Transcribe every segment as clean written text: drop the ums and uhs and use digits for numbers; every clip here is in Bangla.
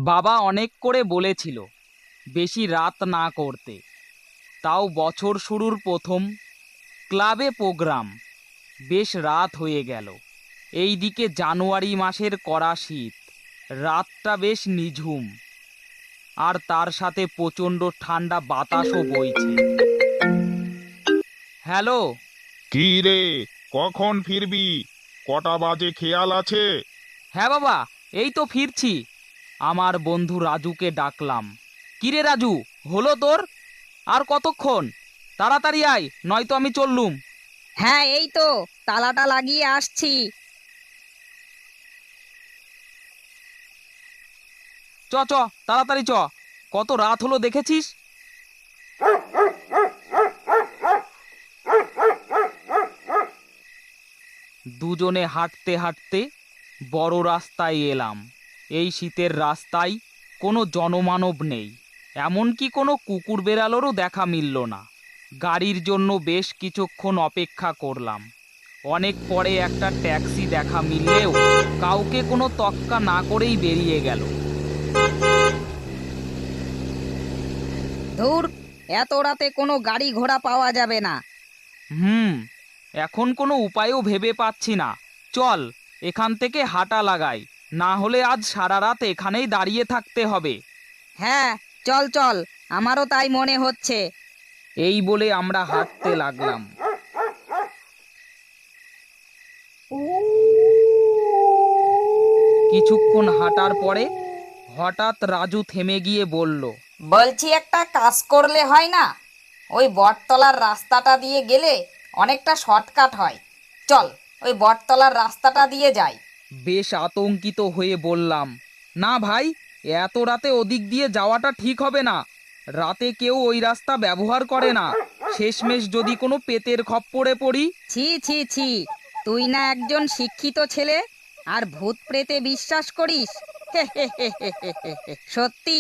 বাবা অনেক করে বলেছিল বেশি রাত না করতে, তাও বছর শুরুর প্রথম ক্লাবে প্রোগ্রাম। বেশ রাত হয়ে গেল। এইদিকে জানুয়ারি মাসের কড়া শীত, রাতটা বেশ নিঝুম, আর তার সাথে প্রচণ্ড ঠান্ডা বাতাসও বইছে। হ্যালো। কি রে, কখন ফিরবি? কটা বাজে খেয়াল আছে? হ্যাঁ বাবা, এই তো ফিরছি। আমার বন্ধু রাজুকে ডাকলাম। কিরে রাজু, হলো তোর? আর কতক্ষণ? তাড়াতাড়ি আয়, নয়তো আমি চললুম। হ্যাঁ, এই তো তালাটা লাগিয়ে আসছি। চ চ, তাড়াতাড়ি চ। কত রাত হলো দেখেছিস? দুজনে হাঁটতে হাঁটতে বড় রাস্তায় এলাম। এই শীতের রাস্তায় কোনো জনমানব নেই, এমনকি কোনো কুকুর বেড়ালেরও দেখা মিলল না। গাড়ির জন্য বেশ কিছুক্ষণ অপেক্ষা করলাম। অনেক পরে একটা ট্যাক্সি দেখা মিললেও কাউকে কোনো তক্কা না করেই বেরিয়ে গেল। ধুর, এত রাতে কোনো গাড়ি ঘোড়া পাওয়া যাবে না। এখন কোনো উপায়ও ভেবে পাচ্ছি না। চল, এখান থেকে হাঁটা লাগাই, না হলে আজ সারা রাত এখানেই দাঁড়িয়ে থাকতে হবে। হ্যাঁ, চল চল, আমারও তাই মনে হচ্ছে। এই বলে আমরা হাঁটতে লাগলাম। কিছুক্ষণ হাঁটার পরে হঠাৎ রাজু থেমে গিয়ে বলল, বলছি, একটা কাজ করলে হয় না? ওই বটতলার রাস্তাটা দিয়ে গেলে অনেকটা শর্টকাট হয়। চল, ওই বটতলার রাস্তাটা দিয়ে যাই। বেশ আতঙ্কিত হয়ে বললাম, না ভাই, এত রাতে ওদিক দিয়ে যাওয়াটা ঠিক হবে না। রাতে কেউ ওই রাস্তা ব্যবহার করে না। শেষমেশ যদি কোনো পেতের খপ্পরে পড়ি। ছি ছি ছি, তুই না একজন শিক্ষিত ছেলে, আর ভূত প্রেতে বিশ্বাস করিস? হে হে হে হে হে হে হে। সত্যি,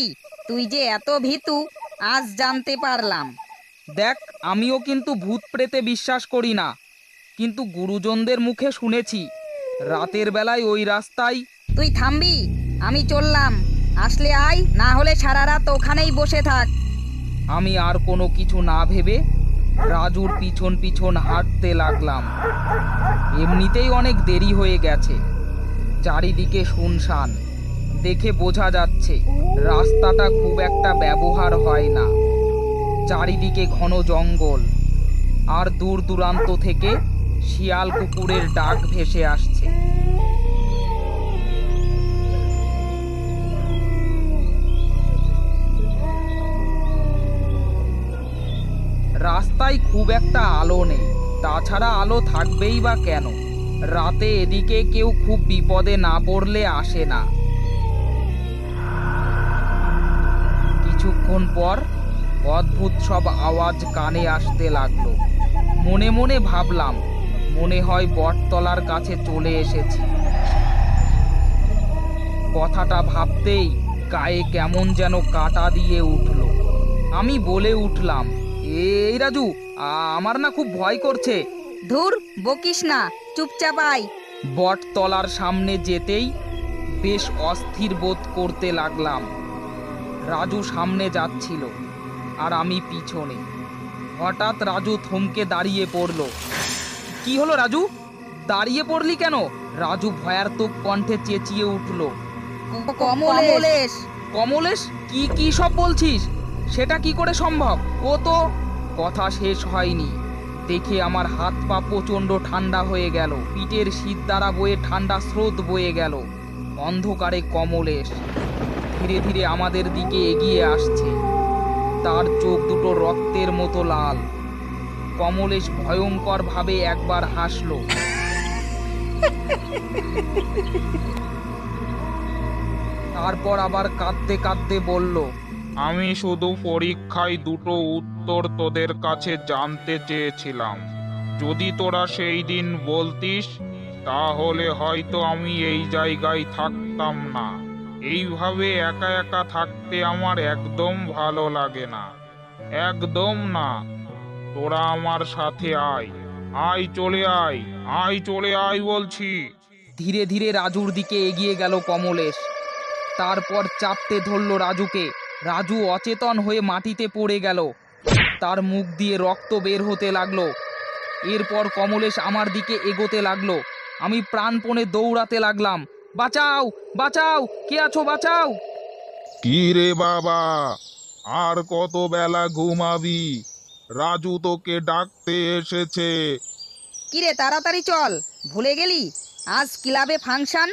তুই যে এত ভীতু আজ জানতে পারলাম। দেখ, আমিও কিন্তু ভূত প্রেতে বিশ্বাস করি না, কিন্তু গুরুজনদের মুখে শুনেছি রাতের বেলায় ওই রাস্তায়। তুই থামবি? আমি চললাম। আসলে আয়, না হলে সারা রাত ওখানেই বসে থাক। আমি আর কোনো কিছু না ভেবে রাজুর পিছন পিছন হাঁটতে লাগলাম। এমনিতেই অনেক দেরি হয়ে গেছে। চারিদিকে শুনশান, দেখে বোঝা যাচ্ছে রাস্তাটা খুব একটা ব্যবহার হয় না। চারিদিকে ঘন জঙ্গল, আর দূর দূরান্ত থেকে শিয়াল কুকুরের ডাক ভেসে আসছে। রাস্তায় খুব একটা আলো নেই, তাছাড়া আলো থাকবেই বা কেন? রাতে এদিকে কেউ খুব বিপদে না পড়লে আসে না। কিছুক্ষণ পর অদ্ভুত সব আওয়াজ কানে আসতে লাগলো। মনে মনে ভাবলাম, মনে হয় বটতলার কাছে চলে এসেছি। কথাটা ভাবতেই গায়ে কেমন যেন কাঁটা দিয়ে উঠল। আমি বলে উঠলাম, এই রাজু, আমার না খুব ভয় করছে। ধুর, বকিস না, চুপচাপ আয়। বটতলার সামনে যেতেই বেশ অস্থির বোধ করতে লাগলাম। রাজু সামনে যাচ্ছিল আর আমি পিছনে। হঠাৎ রাজু থমকে দাঁড়িয়ে পড়ল। কি হলো রাজু, দাঁড়িয়ে পড়লি কেন? রাজু ভয়ার্তক কণ্ঠে চেঁচিয়ে উঠল, কমলেশ! কমলেশ? কি কি সব বলছিস? সেটা কি করে সম্ভব? ও তো... কথা শেষ হয়নি, দেখে আমার হাত পা প্রচণ্ড ঠান্ডা হয়ে গেল। পিঠের শীত দ্বারা বয়ে ঠান্ডা স্রোত বয়ে গেল। অন্ধকারে কমলেশ ধীরে ধীরে আমাদের দিকে এগিয়ে আসছে। তার চোখ দুটো রক্তের মতো লাল। কমলেশ ভয়ঙ্কর ভাবে একবার হাসল, তারপর আবার কাঁদতে কাঁদতে বলল, আমি শুধু পরীক্ষায় দুটো উত্তর তোদের কাছে জানতে চেয়েছিলাম। যদি তোরা সেই দিন বলতিস, তাহলে হয়তো আমি এই জায়গায় থাকতাম না। এইভাবে একা একা থাকতে আমার একদম ভালো লাগে না, একদম না। তোরা আমার সাথে আয়, আয় চলে আয়, আয় চলে আয় বলছি। ধীরে ধীরে রাজুর দিকে এগিয়ে গেল কমলেশ। তারপর চাপতে ধরল রাজুকে। রাজু অচেতন হয়ে মাটিতে পড়ে গেল। তার মুখ দিয়ে রক্ত বের হতে লাগলো। এরপর কমলেশ আমার দিকে এগোতে লাগলো। আমি প্রাণপণে দৌড়াতে লাগলাম, বাঁচাও বাঁচাও, কে আছো বাঁচাও। কি রে বাবা, আর কত বেলা ঘুমাবি? রাজু তোকে ডাকতে এসেছে। কিরে তাড়াতাড়ি চল, ভুলে গেলি আজ ক্লাবে ফাংশন।